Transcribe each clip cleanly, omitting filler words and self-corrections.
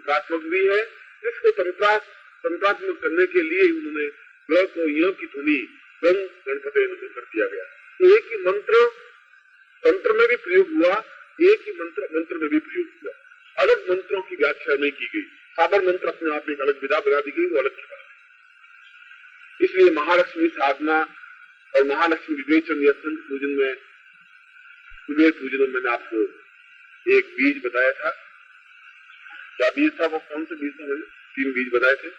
तंत्रात्मक भी है, जिसको तंत्रात्मक करने के लिए उन्होंने ग को य की ध्वनि गण गणपति कर दिया गया। एक ही मंत्र तंत्र में भी प्रयोग हुआ, एक ही मंत्र में भी प्रयोग हुआ, अलग मंत्रों की व्याख्या नहीं की गई। साबर मंत्र अपने आप में एक अलग विधा बना दी गई, वो अलग की बात है। इसलिए महालक्ष्मी साधना और महालक्ष्मी विवेचन या संत पूजन में, कुबेर पूजन में मैंने आपको एक बीज बताया था। क्या बीज था वो? कौन से बीज था? मैंने 3 बीज बताए थे।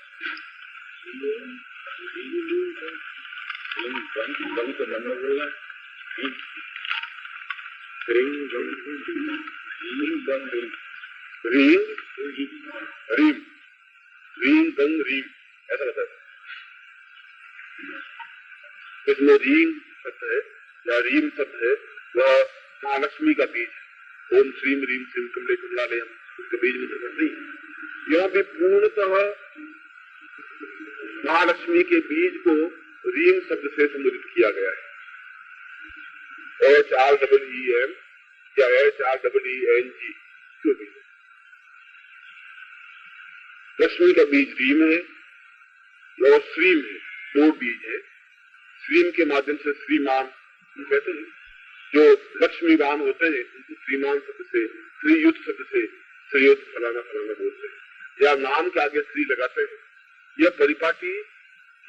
रीम दंग रीम ऐसा बताया। इसमें रीम शब्द है या रीम शब्द है, वह महालक्ष्मी का बीज है। ओम श्रीम रीम श्रीम कमले कमलालय, उसका बीज में नहीं। यह भी पूर्णतः महालक्ष्मी के बीज को रीम शब्द से संबोधित किया गया है। HREEM या HREENG जो भी। लक्ष्मी का बीज रीम है और श्रीम है, 2 बीज है। श्रीम के माध्यम से श्रीमान कहते हैं, जो लक्ष्मीवान होते हैं उनको श्रीमान शब्द से, श्रीयुत शब्द से श्रीयुत फलाना फलाना बोलते हैं, या नाम के आगे श्री लगाते हैं। यह परिपाटी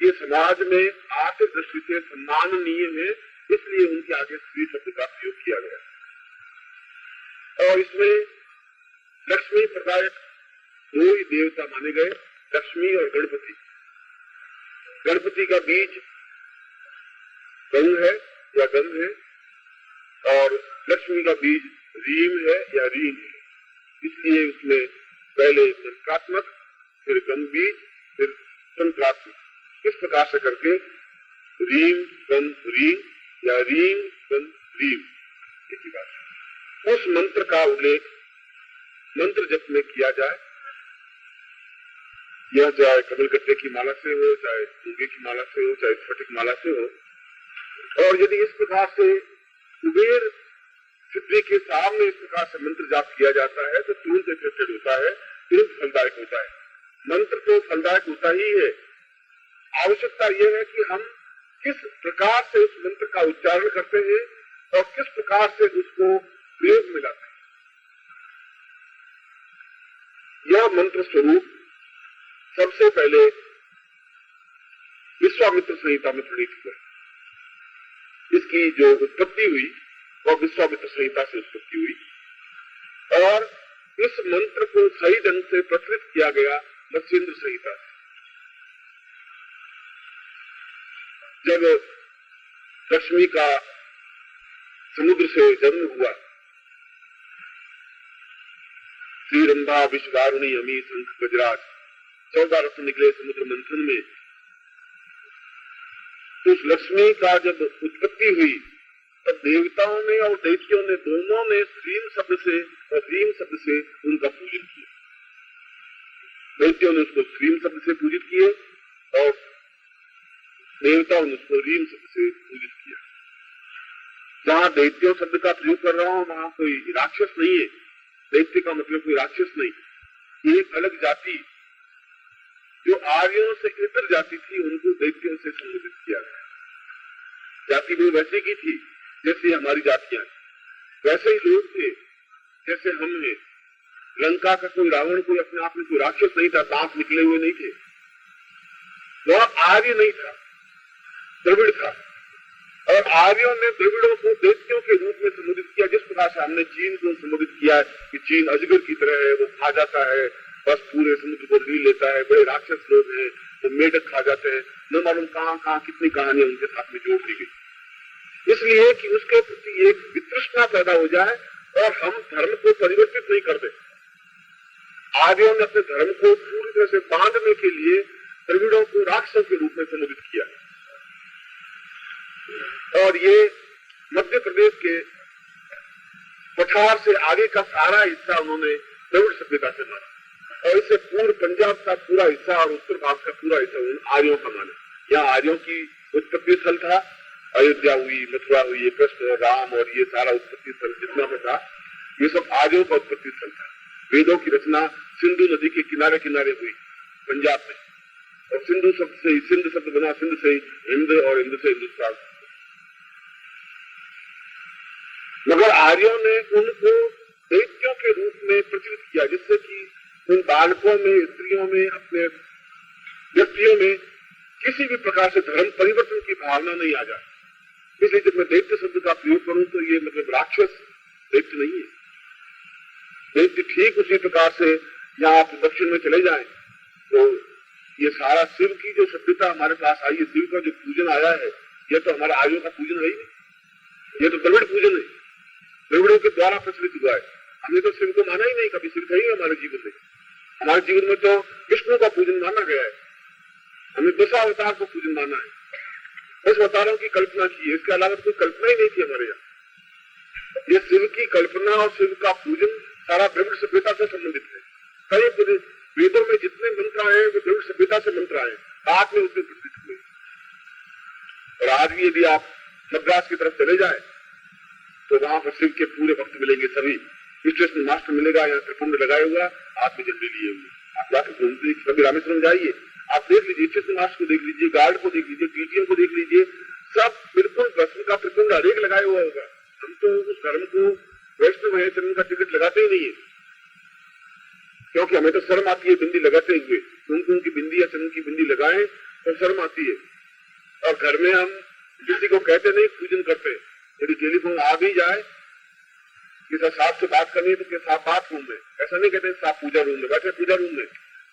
ये समाज में आर्थिक दृष्टि से सम्माननीय है, इसलिए उनके आगे श्री शब्द का प्रयोग किया गया। और इसमें लक्ष्मी प्रदायक 2 ही देवता माने गए, लक्ष्मी और गणपति। गणपति का बीज गंग है या गंग है, और लक्ष्मी का बीज रीम है या रीम है। इसलिए उसमें पहले मंत्रात्मक, फिर गंग बीज, फिर तंत्रात्मक, इस प्रकार से करके रीम गंग रीम या रीम गंग रीम की बात है। उस मंत्र का उल्लेख मंत्र जप में किया जाए, यह चाहे कमलगट्टे की माला से हो, चाहे मूंगे की माला से हो, चाहे स्फटिक माला से हो। और यदि इस प्रकार से कुबेर सिद्धि के सामने इस प्रकार से मंत्र जाप किया जाता है तो तुरंत इफेक्टेड होता है, तुरंत फलदायक होता है। मंत्र तो फलदायक होता ही है। आवश्यकता यह है कि हम किस प्रकार से उस मंत्र का उच्चारण करते हैं और किस प्रकार से उसको प्रयोग में लाते हैं। यह मंत्र स्वरूप सबसे पहले विश्वामित्र संहिता में प्रणीत हुआ। इसकी जो उत्पत्ति हुई वह विश्वामित्र संहिता से उत्पत्ति हुई, और इस मंत्र को सही ढंग से प्रचलित किया गया मत्स्येंद्र संहिता से। जब लक्ष्मी का समुद्र से जन्म हुआ, श्री रंभा विश्ववारुणी अमी शंख गजराज 14 रत्न निकले समुद्र मंथन में। तो उस लक्ष्मी का जब उत्पत्ति हुई तब देवताओं ने और दैत्यों ने दोनों ने श्रीम शब्द से और रीम शब्द से उनका पूजन किया। दैत्यों ने उसको श्रीम शब्द से पूजित किए और देवताओं ने उसको रीम शब्द से पूजित किया। जहाँ दैत्यों शब्द का प्रयोग कर रहा हूँ वहां कोई राक्षस नहीं है। दैत्य का मतलब कोई राक्षस नहीं, एक अलग जाति जो आर्यों से इतर जाति थी उनको दैत्यों से संबोधित किया गया। जाति वो वैसे की थी जैसे हमारी जातियां, वैसे ही लोग थे जैसे हम हैं। लंका का कोई रावण कोई अपने आप में कोई राक्षस नहीं था, दांत निकले हुए नहीं थे। वह आर्य नहीं था, द्रविड़ था। और आर्यों ने द्रविड़ों को दैत्यों के रूप में संबोधित किया। जिस प्रकार से हमने चीन को संबोधित किया कि चीन अजगर की तरह है, वो खा जाता है, बस पूरे समुद्र को ढील लेता है, बड़े राक्षस लोग हैं, वो मेढक खा जाते हैं। न मालूम कहाँ कहाँ कितनी कहानियां उनके साथ में जोड़ दी गई, इसलिए कि उसके प्रति एक वितृष्णा पैदा हो जाए और हम धर्म को परिवर्तित नहीं कर दे। आर्यों ने अपने धर्म को पूरी तरह से बांधने के लिए द्रविड़ों को राक्षसों के रूप में संबोधित किया। और ये मध्य प्रदेश के पठार से आगे का सारा हिस्सा उन्होंने द्रविड़ सभ्यता से माना, और इससे पूर्व पंजाब का पूरा हिस्सा और उत्तर भारत का पूरा हिस्सा उन आर्यों का माना। यहाँ आर्यों की उत्पत्ति स्थल था, अयोध्या हुई, मथुरा हुई, ये कृष्ण और राम और ये सारा उत्पत्ति स्थल जितना भी था ये सब आर्यों का उत्पत्ति स्थल था। वेदों की रचना सिंधु नदी के किनारे किनारे हुई पंजाब में, और सिंधु शब्द से ही सिंध शब्द बना, सिंध से ही हिंद और हिंद से हिंदुस्तान। मगर आर्यों ने उनको दैत्यों के रूप में प्रचलित किया, जिससे कि उन बालकों में, स्त्रियों में, अपने व्यक्तियों में किसी भी प्रकार से धर्म परिवर्तन की भावना नहीं आ जाए। इसलिए जब मैं दैत्य शब्द का प्रयोग करूं तो ये मतलब राक्षस दैत्य नहीं है। दैत्य ठीक उसी प्रकार से यहाँ आप दक्षिण में चले जाएं तो ये सारा शिव की जो सभ्यता हमारे पास आई है, शिव का जो पूजन आया है, ये तो हमारे आर्यों का पूजन है ही नहीं, ये तो द्रविड़ पूजन है, द्रविड़ों के द्वारा प्रचलित हुआ है। हमने तो शिव को माना ही नहीं, कभी शिव था ही हमारे जीवन में। हमारे जीवन में तो विष्णु का पूजन माना गया है, हमने दशावतार को पूजन माना है, 10 अवतारों की कल्पना की है, इसके अलावा कोई कल्पना ही नहीं थी हमारे यहाँ। ये शिव की कल्पना और शिव का पूजन सारा द्रविड़ सभ्यता से संबंधित है। कई वेदों में जितने मंत्र आए वो द्रविड़ सभ्यता से मंत्र आए, बाद में उसमें प्रसिद्ध हुए। और आज भी यदि आप मद्रास की तरफ चले जाए तो वहां पर शिव के पूरे भक्त मिलेंगे, सभी स्टेशन मास्टर मिलेगा, यहाँ त्रिपुंड लगाए हुआ, हाथ में झंडे लिए हुए। आप जाकर घूमते कभी रामेश्वरम जाइए, आप देख लीजिए, स्टेशन मास्टर को देख लीजिए, गार्ड को देख लीजिए, टीटीएम को देख लीजिए, सब बिल्कुल भस्म का त्रिपुंड हरेक लगाया हुआ होगा। हम तो उस धर्म को वैष्णव है चरण का टिकट लगाते ही नहीं है, क्योंकि हमें तो शर्म आती है बिंदी लगाते हुए। कुमकुम की बिंदी या चरण की बिंदी लगाएं तो शर्म आती है। और घर में हम किसी को कहते नहीं, पूजन करते। यदि टेलीफोन आ भी जाए, किसी साहब से बात करनी है तो साहब बाथरूम में, ऐसा नहीं कहते साहब पूजा रूम में बैठे, पूजा रूम में।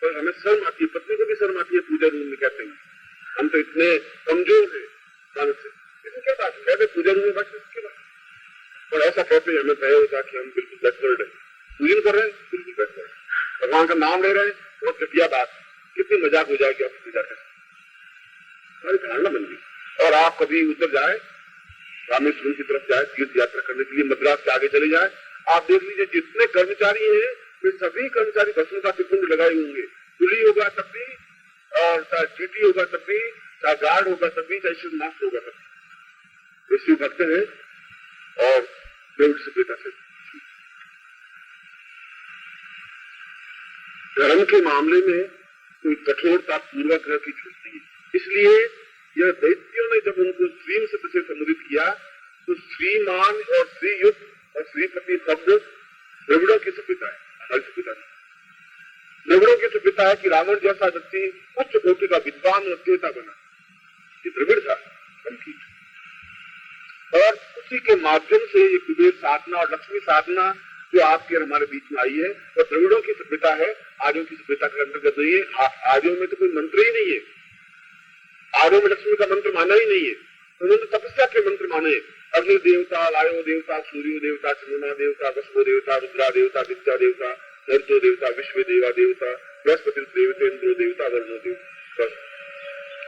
तो हमें शर्म आती है, पत्नी को भी शर्म आती है पूजा रूम में कहते हैं। हम तो इतने कमजोर हैं मानस से, इसमें क्या बात है, कहते पूजा रूम में बैठे उसके बाद। और ऐसा कहते हैं, हमें भय होता कि हम बिल्कुल बैकवर्ड है, पूजन कर रहे हैं बिल्कुल बैकवर्ड, भगवान का नाम ले रहे हैं, बहुत घटिया बात, कितनी मजाक हो जाएगी आपकी पूजा के, हमारी धारणा बन गई। और आप कभी उधर जाए, रामेश्वरम की तरफ जाए तीर्थ यात्रा करने के लिए, मद्रास से आगे चले जाए, आप देख लीजिए जितने कर्मचारी हैं वे सभी कर्मचारी भस्म का त्रिपुंड लगाए होंगे। पुलिस होगा तब भी, और चाहे टीटी होगा तब भी, चाहे गार्ड होगा तब भी, चाहे शिव मास्टर होगा तब भी, शिव भक्त है और द्रविड़ सभ्यता से। धर्म के मामले में कोई कठोरता पूर्वग्रह की छूट नहीं है। इसलिए यह दैत्यों ने जब उनको श्रीम शब्द से संबोधित किया तो श्रीमान और श्रीयुक्त और श्रीपति शब्द द्रविड़ों की सभ्यता है, हमारी सभ्यता नहीं। द्रविड़ों की सभ्यता है कि रावण जैसा व्यक्ति उच्च कोटि का विद्वान और देवता बना, ये द्रविड़ था। और उसी के माध्यम से ये कुबेर साधना और लक्ष्मी साधना जो आपके हमारे बीच में आई है, वो द्रविड़ों की सभ्यता है, आर्यों की सभ्यता के अंतर्गत नहीं है। आर्यों में तो कोई मंत्र ही नहीं है, आर्यों में लक्ष्मी का मंत्र माना ही नहीं है, उन्होंने तपस्या के मंत्र माने। अग्नि देवता, वायु देवता, सूर्य देवता, चंद्रमा देवता, वसुदेव देवता, रुद्रा देवता, विद्या देवता, नर्तो देवता, विश्व देवा देवता, बृहस्पति देवता, इंद्र देवता, वरुण देवता,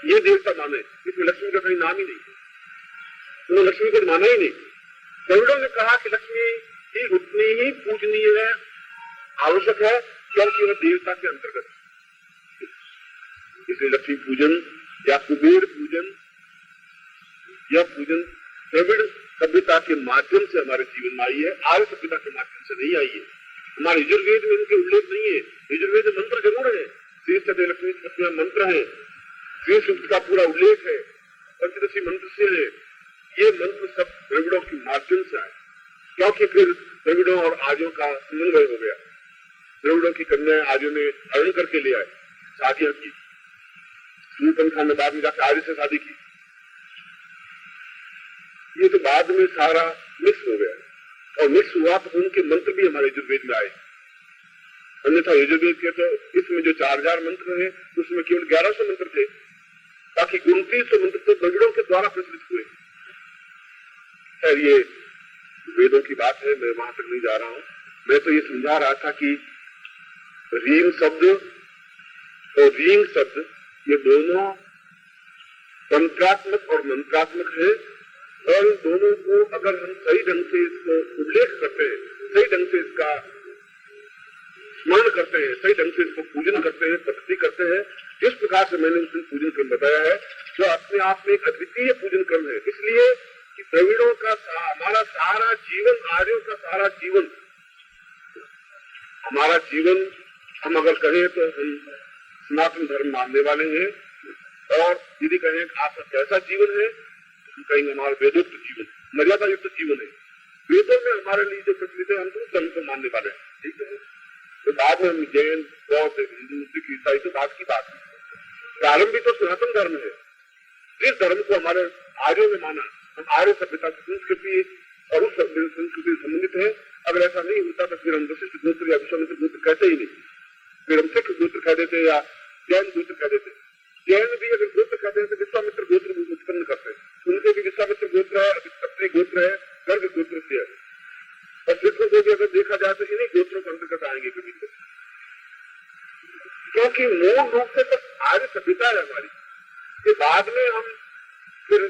ये देवता माने। इसमें लक्ष्मी का कहीं नाम ही नहीं, उन्होंने लक्ष्मी को माना ही नहीं। द्रविड़ों ने कहा कि लक्ष्मी ही उतनी ही पूजनीय है, आवश्यक है, क्योंकि वह देवता के अंतर्गत। इसलिए लक्ष्मी पूजन या कुबेर पूजन या पूजन द्रविड़ सभ्यता के माध्यम से हमारे जीवन में आई है, आर्य सभ्यता के माध्यम से नहीं आई है। हमारे यजुर्वेद में इनके उल्लेख नहीं है। यजुर्वेद में मंत्र जरूर है, श्री सदे लक्ष्मी मंत्र है, श्री सूक्त का पूरा उल्लेख है, पंचदशी मंत्र से है। ये मंत्र सब द्रविड़ों के माध्यम से आए, क्योंकि फिर द्रविड़ों और आर्यों का समन्वय हो गया। द्रविड़ों की कन्याएं आर्यों ने हरण करके ले आए, शादियां की। सूर्यपन खान ने बाद में जाकर आर्य से शादी की। ये तो बाद में सारा मिस हो गया, और मिस हुआ तो उनके मंत्र भी हमारे यजुर्वेद में आए। अन्यथा यजुर्वेद के तो इसमें जो 4000 मंत्र हैं उसमें केवल 1100 मंत्र थे, बाकी 2900 मंत्र तो द्रविड़ों के द्वारा प्रचलित हुए। खैर ये वेदों की बात है, मैं वहां तक नहीं जा रहा हूं। मैं तो ये समझा रहा था कि रीम शब्द और रींग शब्द ये दोनों तंत्रात्मक और मंत्रात्मक है, और इन दोनों को अगर हम सही ढंग से इसको उल्लेख करते हैं, सही ढंग से इसका स्मरण करते हैं, सही ढंग से इसको पूजन करते हैं, भक्ति करते हैं, जिस प्रकार से मैंने उस दिन पूजन क्रम बताया है, जो अपने आप में एक अद्वितीय पूजन क्रम है। इसलिए कि द्रविड़ों का हमारा सारा जीवन, आर्यों का सारा जीवन हमारा जीवन हम अगर कहें तो हम सनातन धर्म मानने वाले हैं, और यदि कहें आपका कैसा जीवन है तो हम कहेंगे हमारा वेदोक्त जीवन, मर्यादा युक्त जीवन है। वेदों में हमारे लिए जो प्रचलित है हम तो धर्म को मानने वाले हैं, ठीक है। तो बाद में हम जैन, बौद्ध, हिंदू, सिख, ईसाई तो बात की बात है। प्रारंभ भी तो सनातन धर्म है, जिस धर्म को हमारे आर्यों ने माना, हम आर्य सभ्यता की संस्कृति और उस संस्कृति से संबंधित है। अगर ऐसा नहीं होता तो फिर हम वशिष्ठ गोत्र या विश्वामित्र गोत्र कहते ही नहीं, फिर हम सिख गोत्र कह देते या जैन गोत्र कह देते। जैन भी अगर गोत्र कहते हैं तो विश्वामित्र गोत्र उत्पन्न करते हैं, उनके भी विश्वामित्र गोत्र है, क्षत्रिय गोत्र है, गर्ग गोत्र से है। और सिखों को भी अगर देखा जाए तो इन्हीं गोत्रों के अंतर्गत आएंगे कभी कभी, क्योंकि मूल रूप से तो आर्य सभ्यता है हमारी। के बाद में हम फिर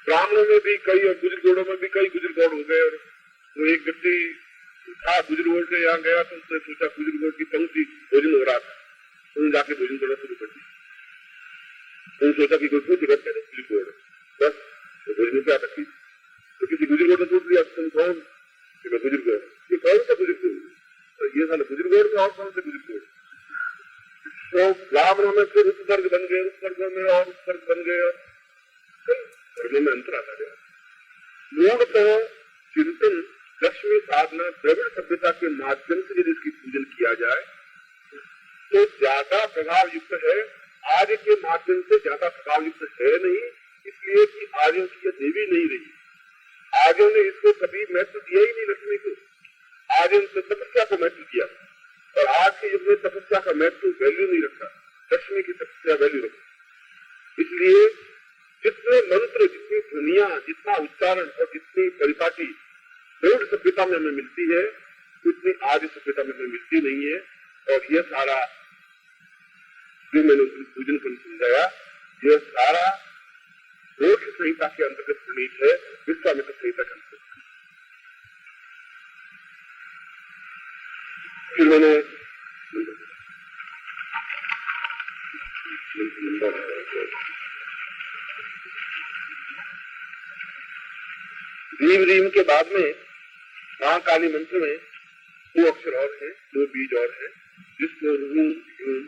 ब्राह्मणों में भी कई और गुजरगौड़ों में भी कई गुजरगौड़ हो गए। और वो एक व्यक्ति था गुजरगौड़ से यहाँ गया तो उसने सोचा गुजरगौड़ की पंक्ति भोजन हो रहा था, उन्होंने जाके भोजन करना शुरू कर दिया। उन्होंने सोचा कि गुजरगौड़ गुजरगौड़ बस तो भोजन क्या रखी, तो किसी गुजरगौड़ ने पूछ लिया तुम कौन, कि मैं गुजरगौड़। ये कौन सा गुजरगौड़, तो ये साले गुजरगौड़ में और कौन से गुजरगौड़। तो ब्राह्मणों में फिर उपवर्ग बन गए, उपवर्गों में और उपवर्ग बन गए, और धर्मों में अंतर आता गया। मूल तो चिंतन, लक्ष्मी साधना, द्रविड़ सभ्यता के माध्यम से यदि इसकी पूजन किया जाए तो ज्यादा प्रभाव युक्त है। आर्य के माध्यम से ज्यादा प्रभाव युक्त है नहीं, इसलिए कि आर्यों की यह देवी नहीं रही। आर्यों ने इसको कभी महत्व दिया ही नहीं लक्ष्मी को, आर्यों ने तपस्या को महत्व दिया। और आज के युग में तपस्या का महत्व वैल्यू नहीं रखता, लक्ष्मी की तपस्या वैल्यू रखता। इसलिए जितने मंत्र, जितनी ध्वनिया, जितना उच्चारण और जितनी परिपाटी द्रविड़ सभ्यता में हमें मिलती है उतनी आर्य सभ्यता में हमें मिलती नहीं है। और यह सारा जो मैंने पूजन को समझाया, यह सारा मोक्ष संहिता के अंतर्गत प्रणीत है, विश्वामित्र संहिता के अंतर्गत। फिर मैंने रीम रीम के बाद में महाकाली मंत्र में 2 अक्षर और हैं, 2 बीज और हैं, जिसको रूम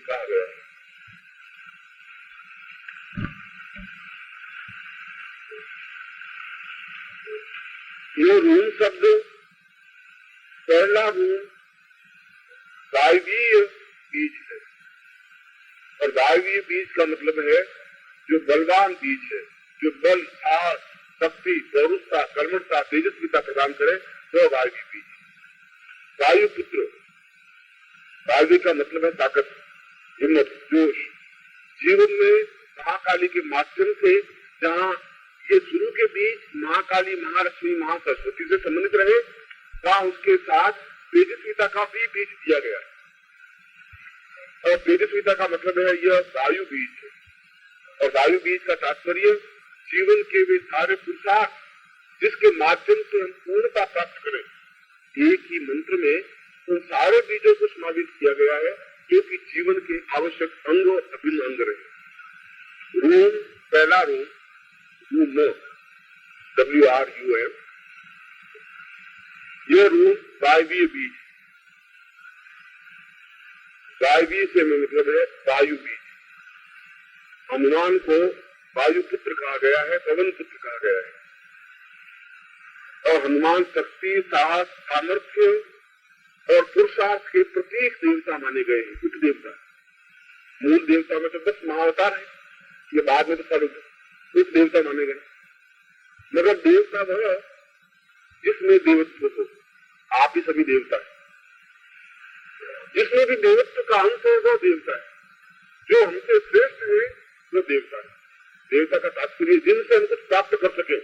कहा गया है। ये रूम शब्द पहला रूम वायवीय बीज है, और वायवीय बीज का मतलब है जो बलवान बीज है, जो बल, साहस, शक्ति, पौरुषता, कर्मठता, तेजस्विता प्रदान करे, वो वायवीय बीज। वायु पुत्र, वायु का मतलब है ताकत, हिम्मत, जोश। जीवन में महाकाली के माध्यम से जहाँ ये शुरू के बीच महाकाली, महालक्ष्मी, महासरस्वती से संबंधित रहे, वहाँ उसके साथ तेजस्विता का भी बीज दिया गया। और तेजस्विता का मतलब है यह वायु बीज है। और वायु बीज का तात्पर्य जीवन के वे सारे पुरुषार्थ जिसके माध्यम से हम पूर्णता प्राप्त करें। एक ही मंत्र में उन सारे बीजों को समावित किया गया है जो कि जीवन के आवश्यक अंग और अभिन्न अंग रहे। रूम, पहला रूम, WRUM, यह रूम वायवीय बीज। वायवीय से मतलब है वायु बीज। हनुमान को वायु पुत्र कहा गया है, पवन पुत्र कहा गया है। और हनुमान शक्ति, साहस, सामर्थ्य और पुरुषार्थ के प्रतीक देवता माने गए हैं, कुछ देवता। मूल देवता में तो 10 महाअवतार है, ये बाद में तो सारे कुछ देवता माने गए। मगर देवता वह जिसमें देवत्व हो, आप ही सभी देवता है। जिसमें भी देवत्व का अंश है वो देवता है, जो हमसे श्रेष्ठ है वो देवता है। देवता का तात्पर्य जिनसे हम कुछ प्राप्त कर सके।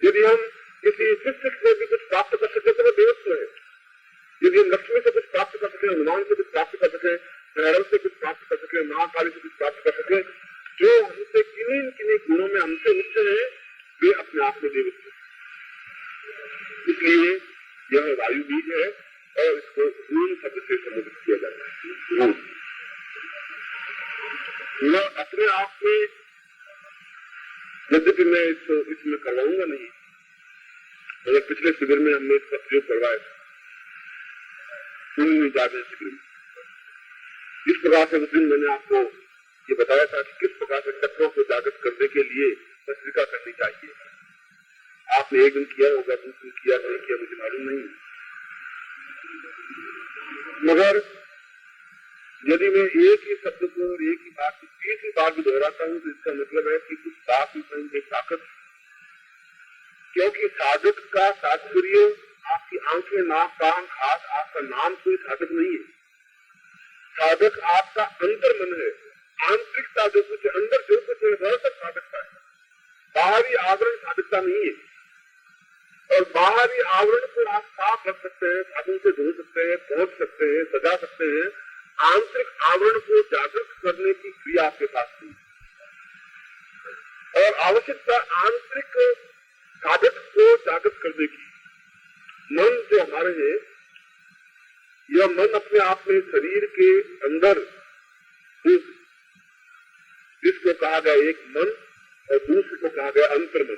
यदि हम किसी शिष्य से भी कुछ प्राप्त कर सके तो वो देवत्व है। यदि हम लक्ष्मी से कुछ प्राप्त कर सके, हनुमान से कुछ प्राप्त कर सके, भैरव से कुछ प्राप्त कर सके, महाकाली से कुछ प्राप्त कर सके, जो हमसे किन्हीं किन्हीं गुणों में हमसे उच्च है, वे अपने आप में देवत्व। इसलिए यह वायु बीज है और इसको रूम शब्द से संबोधित किया जाता है। यह अपने आप में, यद्यपि मैं इसमें करवाऊंगा नहीं, मगर पिछले शिविर में हमने इसका प्रयोग करवाया। में जागरण शिविर में। इस प्रकार से उस दिन मैंने आपको ये बताया था कि किस प्रकार से तत्वों को जागृत करने के लिए पत्रिका करनी चाहिए। आपने एक दिन किया होगा, दूसरे दिन किया नहीं किया मुझे मालूम नहीं, मगर यदि मैं एक ही शब्द को और एक ही बात को तीसरी बार भी दोहराता हूँ तो इसका मतलब है कि कुछ बात में ताकत, क्योंकि साधक का तात्पर्य आपकी आंखें, नाक, कान, हाथ, आपका नाम कोई साधक नहीं है। साधक आपका अंतर मन है, आंतरिकता जो कुछ अंदर जो कुछ है वह तक साधकता है। बाहरी आवरण साधकता नहीं है। और बाहरी आवरण को आप साफ रख सकते हैं, साबुन से धो सकते हैं, पोंछ सकते हैं, सजा सकते हैं। आंतरिक आवरण को जागृत करने की क्रिया आपके पास नहीं, और आवश्यकता आंतरिक साधक को जागृत करने की। मन जो हमारे है, यह मन अपने आप में शरीर के अंदर जिसको कहा गया एक मन और दूसरे को कहा गया अंतर्मन,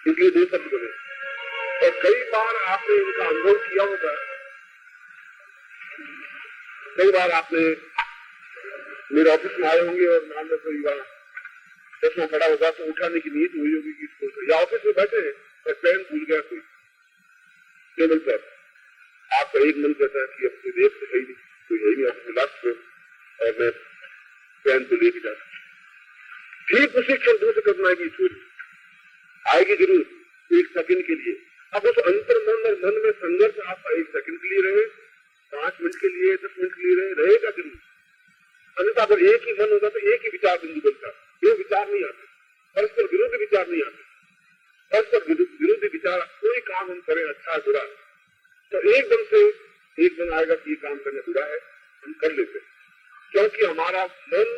इसलिए दो शब्द बने। और कई बार आपने इनका अनुभव किया होगा, कई बार आपने मेरे ऑफिस में आए होंगे और मान लो कोई चश्मा खड़ा होगा तो उठाने की नीयत हुई होगी कि इसको, या ऑफिस में बैठे और पेन भूल गया कोई टेबल पर, आपका एक मन कहता है कि अब कोई देख तो है ही नहीं, कोई है ही नहीं ऑफिस में लास्ट में, और मैं पेन को लेके जाता। ठीक उसी क्षण दूसरे करना आएगी चोरी, आएगी जरूर एक सेकंड के लिए। अब उस अंतर मन और मन में संघर्ष आपका एक सेकंड के लिए रहे, 5 मिनट के लिए, 10 मिनट के लिए रहेगा जरूर। अन्यथा अगर एक ही मन होगा तो एक ही विचार बिंदु बनता, ये विचार नहीं आते, परस्पर विरोधी विचार नहीं आते। परस्पर विरोधी विचार, कोई काम हम करें अच्छा बुरा तो एकदम से एक दिन आएगा कि ये काम करना बुरा है, हम कर लेते हैं, क्योंकि हमारा मन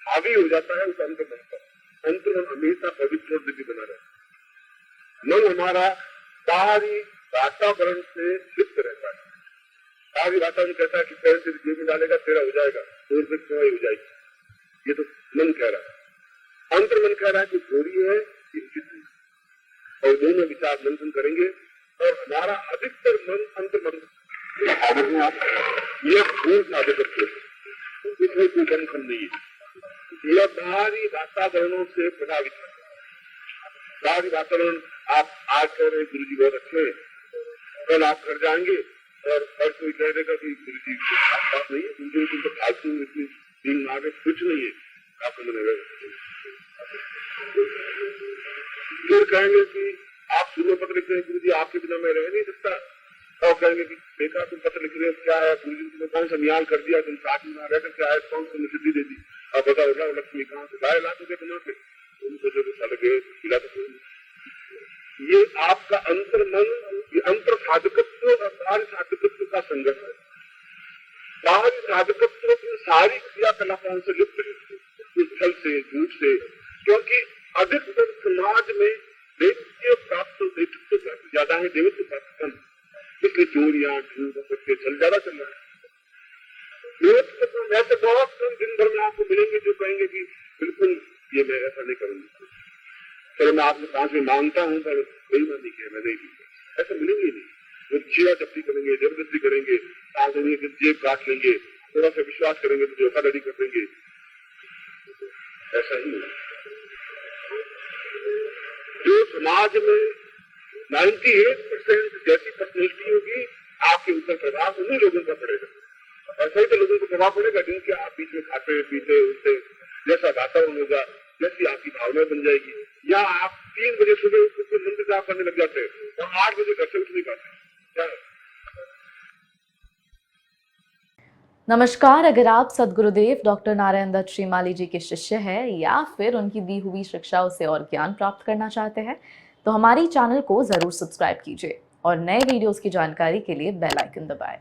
हावी हो जाता है उस अंतर्मन पर। अंतर्मन हमेशा पवित्र और दिव्य बना रहता है। मन हमारा बाहरी वातावरण से लिप्त रहता है। बाहरी वातावरण कहता है कि पैर से जेब में डालेगा तेरा हो जाएगा, दूर से चोरी हो जाएगी, ये तो मन कह रहा है। अंतर्मन कह रहा है कि चोरी है कि उचित है, और दोनों विचार मंथन करेंगे और हमारा अधिकतर मन अंतर्मन यह भूल साधक इसमें कोई बंधन नहीं है। यह बाहरी वातावरणों से प्रभावित है। बाहरी वातावरण, आप आज कह रहे गुरु जी बहुत अच्छे हैं, कल आप घर जाएंगे और हर कोई कह देगा कि गुरु जी बात नहीं है, उनके तो फालतू इतनी दिन आगे कुछ नहीं है, आपको मैंने फिर कहेंगे कि आप शुरू पत्र लिख रहे हैं गुरु जी आपके बिना मैं रह नहीं सकता, और कहेंगे कि देखा तुम पत्र लिख रहे हो क्या है, गुरु जी तुमने कौन सा न्याय कर दिया, तुम साथ में रहकर क्या है, कौन सी सिद्धि दे दी, और बताओ उठा लक्ष्मी कहाँ से लाए, लाते थे तुम्हारे लगे। ये आपका अंतर्मन, ये अंतर साधकत्व और बाहरी साधकत्व का संघर्ष है। बाहरी साधकत्व की सारी क्रियाकलापों से लिप्त है, छल से, झूठ से, क्योंकि अधिकतर समाज में देवत्व ज्यादा है, देवत्व प्राप्त कम, इसलिए चोरियां, झूठ, छल ज्यादा चल रहा है। देवत्व तो वैसे बहुत कम दिन भर में आपको मिलेंगे जो कहेंगे कि बिल्कुल ये मैं ऐसा नहीं करूंगा, चलो मैं आपको 5 में मांगता हूँ पर बेईमानी किया मैं नहीं, ऐसा मिलेंगे नहीं। वो चीरा चपटी करेंगे, जबरदस्ती करेंगे, जेब काट लेंगे, थोड़ा सा विश्वास करेंगे तो धोखाधड़ी कर देंगे, ऐसा ही है। जो समाज में 98% जैसी पर्सनैलिटी होगी आपके ऊपर प्रभाव उन्हीं लोगों का पड़ेगा। ऐसा ही तो लोगों को प्रभाव पड़ेगा जिनके आप बीच में खाते पीते उठते, जैसा वातावरण होगा जैसी आपकी भावना बन जाएगी। या आप 3 बजे सुबह उठ के मंदिर जाप करने लग जाते हैं और 8 बजे घर से उठ नहीं पाते। नमस्कार, अगर आप सद्गुरुदेव डॉक्टर नारायण दत्त श्रीमाली जी के शिष्य हैं या फिर उनकी दी हुई शिक्षाओं से और ज्ञान प्राप्त करना चाहते हैं तो हमारी चैनल को जरूर सब्सक्राइब कीजिए और नए वीडियोस की जानकारी के लिए बेल आइकन दबाएं।